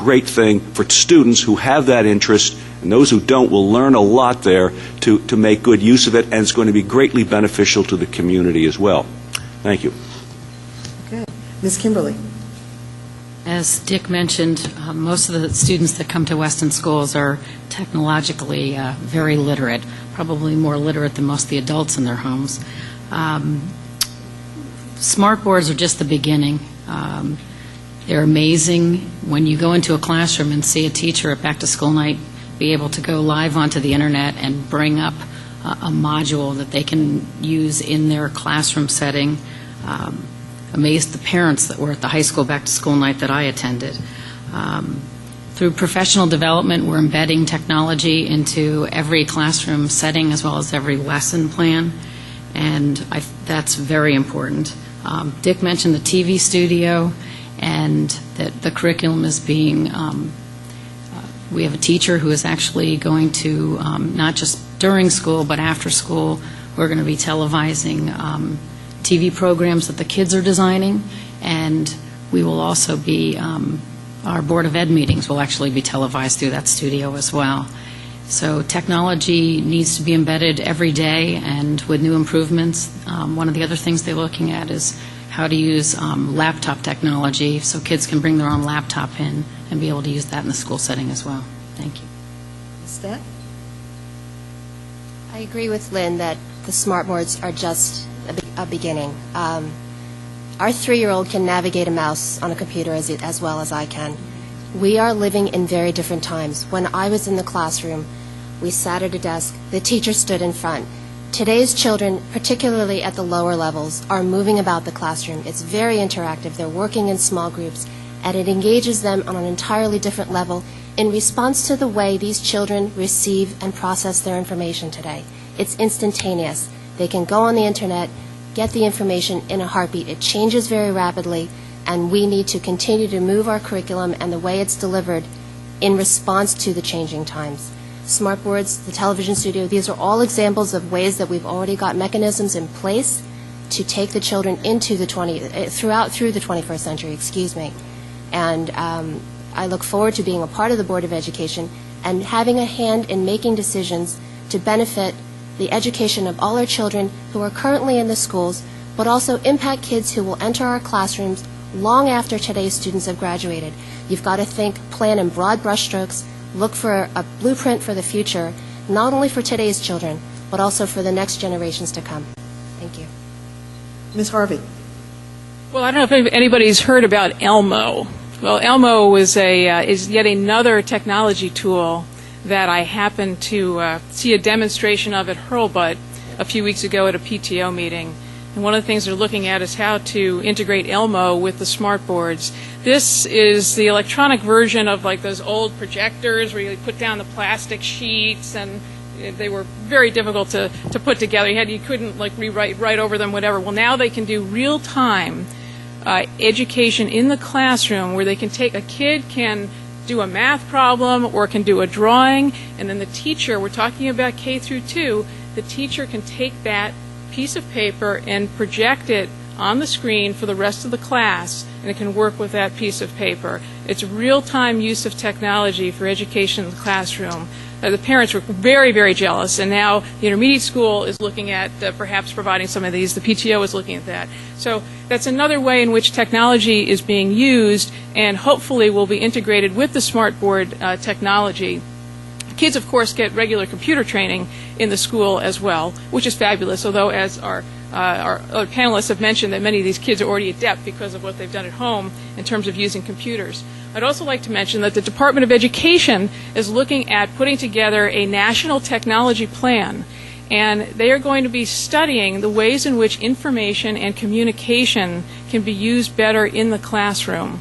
great thing for students who have that interest, and those who don't will learn a lot there to make good use of it, and it's going to be greatly beneficial to the community as well. Thank you. Okay. Ms. Kimberly. As Dick mentioned, most of the students that come to Weston schools are technologically very literate, probably more literate than most of the adults in their homes. Smart boards are just the beginning. They're amazing. When you go into a classroom and see a teacher at back to school night be able to go live onto the internet and bring up a module that they can use in their classroom setting, amazed the parents that were at the high school back to school night that I attended. Through professional development, we're embedding technology into every classroom setting as well as every lesson plan, and that's very important. Dick mentioned the TV studio, and that the curriculum is being, we have a teacher who is actually going to, not just during school, but after school, we're going to be televising TV programs that the kids are designing, and we will also be, our Board of Ed meetings will actually be televised through that studio as well. So technology needs to be embedded every day, and with new improvements, one of the other things they're looking at is how to use laptop technology so kids can bring their own laptop in and be able to use that in the school setting as well. Thank you. Steph? I agree with Lynn that the smart boards are just a beginning. Our 3-year-old can navigate a mouse on a computer as well as I can. We are living in very different times. When I was in the classroom, we sat at a desk, the teacher stood in front. Today's children, particularly at the lower levels, are moving about the classroom. It's very interactive. They're working in small groups, and it engages them on an entirely different level in response to the way these children receive and process their information today. It's instantaneous. They can go on the internet, get the information in a heartbeat. It changes very rapidly, and we need to continue to move our curriculum and the way it's delivered in response to the changing times. Smart boards, the television studio, these are all examples of ways that we've already got mechanisms in place to take the children into the through the 21st century, excuse me. And I look forward to being a part of the Board of Education and having a hand in making decisions to benefit the education of all our children who are currently in the schools, but also impact kids who will enter our classrooms long after today's students have graduated. You've got to plan in broad brushstrokes, look for a blueprint for the future, not only for today's children, but also for the next generations to come. Thank you. Ms. Harvey. Well, I don't know if anybody's heard about Elmo. Well, Elmo is yet another technology tool that I happened to see a demonstration of at Hurlbut a few weeks ago at a PTO meeting. And one of the things they're looking at is how to integrate Elmo with the smart boards. This is the electronic version of like those old projectors where you put down the plastic sheets, and they were very difficult to put together. You couldn't like write over them, whatever. Well, now they can do real-time education in the classroom where they can take a kid can do a math problem or can do a drawing, and then the teacher, we're talking about K through 2, the teacher can take that piece of paper and project it on the screen for the rest of the class, and it can work with that piece of paper. It's real-time use of technology for education in the classroom. The parents were very, very jealous, and now the intermediate school is looking at perhaps providing some of these. The PTO is looking at that. So that's another way in which technology is being used and hopefully will be integrated with the smart board technology. Kids, of course, get regular computer training in the school as well, which is fabulous, although as our other panelists have mentioned that many of these kids are already adept because of what they've done at home in terms of using computers. I'd also like to mention that the Department of Education is looking at putting together a national technology plan, and they are going to be studying the ways in which information and communication can be used better in the classroom.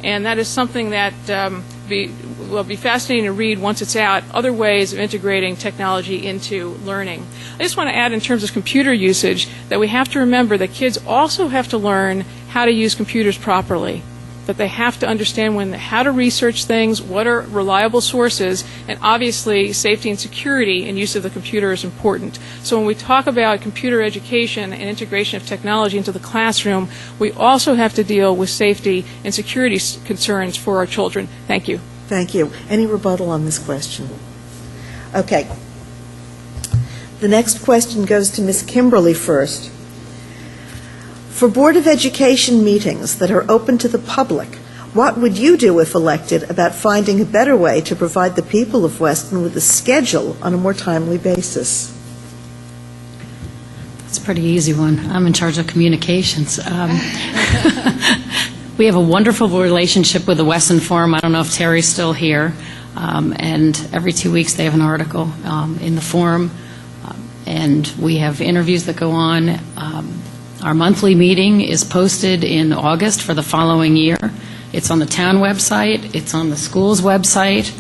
And that is something that will be fascinating to read once it's out, other ways of integrating technology into learning. I just want to add in terms of computer usage that we have to remember that kids also have to learn how to use computers properly. that they have to understand how to research things, what are reliable sources, and obviously safety and security and use of the computer is important. So when we talk about computer education and integration of technology into the classroom, we also have to deal with safety and security concerns for our children. Thank you. Thank you. Any rebuttal on this question? Okay. The next question goes to Ms. Kimberly first. For Board of Education meetings that are open to the public, what would you do if elected about finding a better way to provide the people of Weston with a schedule on a more timely basis? It's a pretty easy one. I'm in charge of communications. We have a wonderful relationship with the Weston Forum. I don't know if Terry's still here. And every 2 weeks they have an article in the Forum. And we have interviews that go on. Our monthly meeting is posted in August for the following year. It's on the town website. It's on the school's website.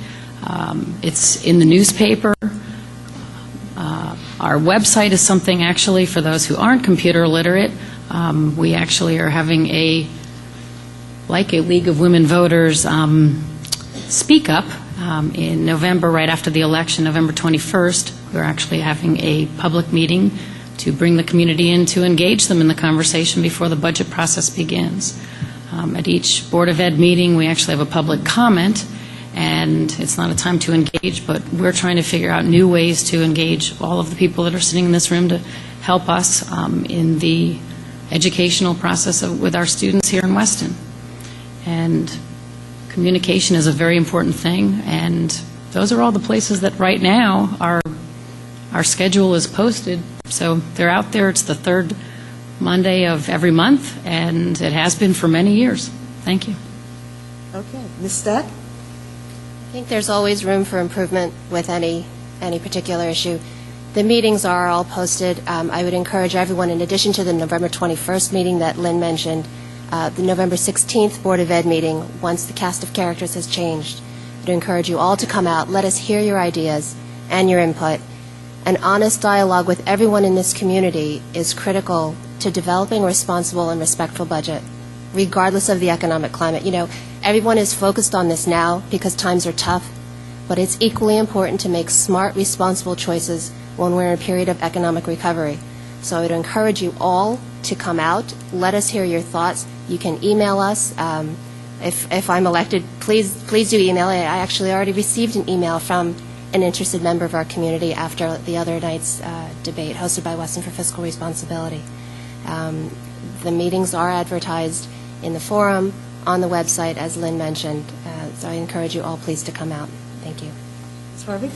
It's in the newspaper. Our website is something, actually, for those who aren't computer literate. We actually are having a League of Women Voters Speak Up in November, right after the election, November 21st. We're actually having a public meeting to bring the community in to engage them in the conversation before the budget process begins. At each Board of Ed meeting, we actually have a public comment, and it's not a time to engage, but we're trying to figure out new ways to engage all of the people that are sitting in this room to help us in the educational process with our students here in Weston. And communication is a very important thing, and those are all the places that right now our schedule is posted. So they're out there. It's the third Monday of every month, and it has been for many years. Thank you. Okay. Ms. Stack? I think there's always room for improvement with any particular issue. The meetings are all posted. I would encourage everyone, in addition to the November 21st meeting that Lynn mentioned, the November 16th Board of Ed meeting, once the cast of characters has changed, I would encourage you all to come out. Let us hear your ideas and your input. An honest dialogue with everyone in this community is critical to developing a responsible and respectful budget, regardless of the economic climate. You know, everyone is focused on this now because times are tough, but it's equally important to make smart, responsible choices when we're in a period of economic recovery. So I would encourage you all to come out. Let us hear your thoughts. You can email us. If I'm elected, please do email. I actually already received an email from an interested member of our community after the other night's debate hosted by Weston for Fiscal Responsibility. The meetings are advertised in the forum, on the website, as Lynn mentioned. So I encourage you all please to come out. Thank you. Ms. Harvey?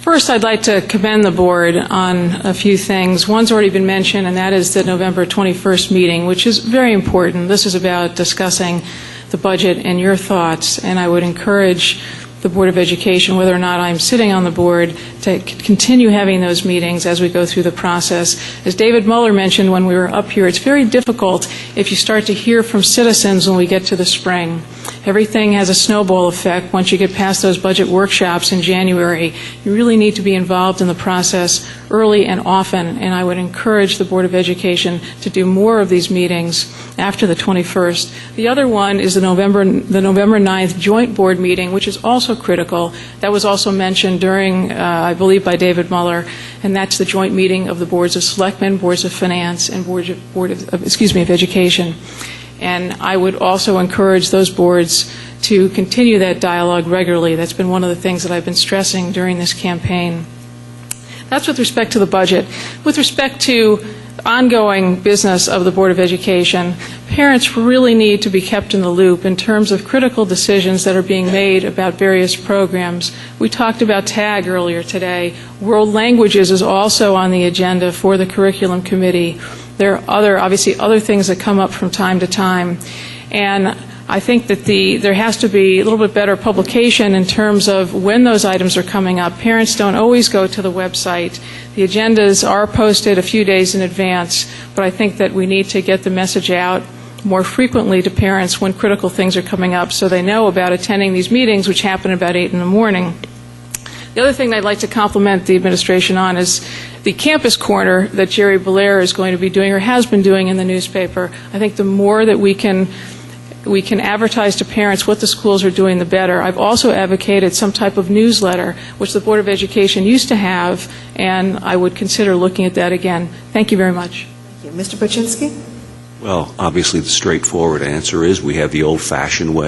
First, I'd like to commend the board on a few things. One's already been mentioned, and that is the November 21st meeting, which is very important. This is about discussing the budget and your thoughts, and I would encourage the Board of Education, whether or not I'm sitting on the board, to continue having those meetings as we go through the process. As David Muller mentioned when we were up here, it's very difficult if you start to hear from citizens when we get to the spring. Everything has a snowball effect. Once you get past those budget workshops in January, you really need to be involved in the process early and often, and I would encourage the Board of Education to do more of these meetings after the 21st. The other one is the November 9th joint board meeting, which is also critical. That was also mentioned during, I believe, by David Muller, and that's the joint meeting of the boards of Selectmen, boards of Finance, and board of Education. And I would also encourage those boards to continue that dialogue regularly. That's been one of the things that I've been stressing during this campaign. That's with respect to the budget. With respect to ongoing business of the Board of Education, parents really need to be kept in the loop in terms of critical decisions that are being made about various programs. We talked about TAG earlier today. World languages is also on the agenda for the curriculum committee. There are obviously other things that come up from time to time. And I think that there has to be a little bit better publication in terms of when those items are coming up. Parents don't always go to the website. The agendas are posted a few days in advance, but I think that we need to get the message out more frequently to parents when critical things are coming up so they know about attending these meetings, which happen about 8 in the morning. The other thing I'd like to compliment the administration on is the campus corner that Jerry Belair is going to be doing or has been doing in the newspaper. I think the more that we can advertise to parents what the schools are doing, the better. I've also advocated some type of newsletter, which the Board of Education used to have, and I would consider looking at that again. Thank you very much. Thank you. Mr. Bochinski? Well, obviously, the straightforward answer is we have the old-fashioned way.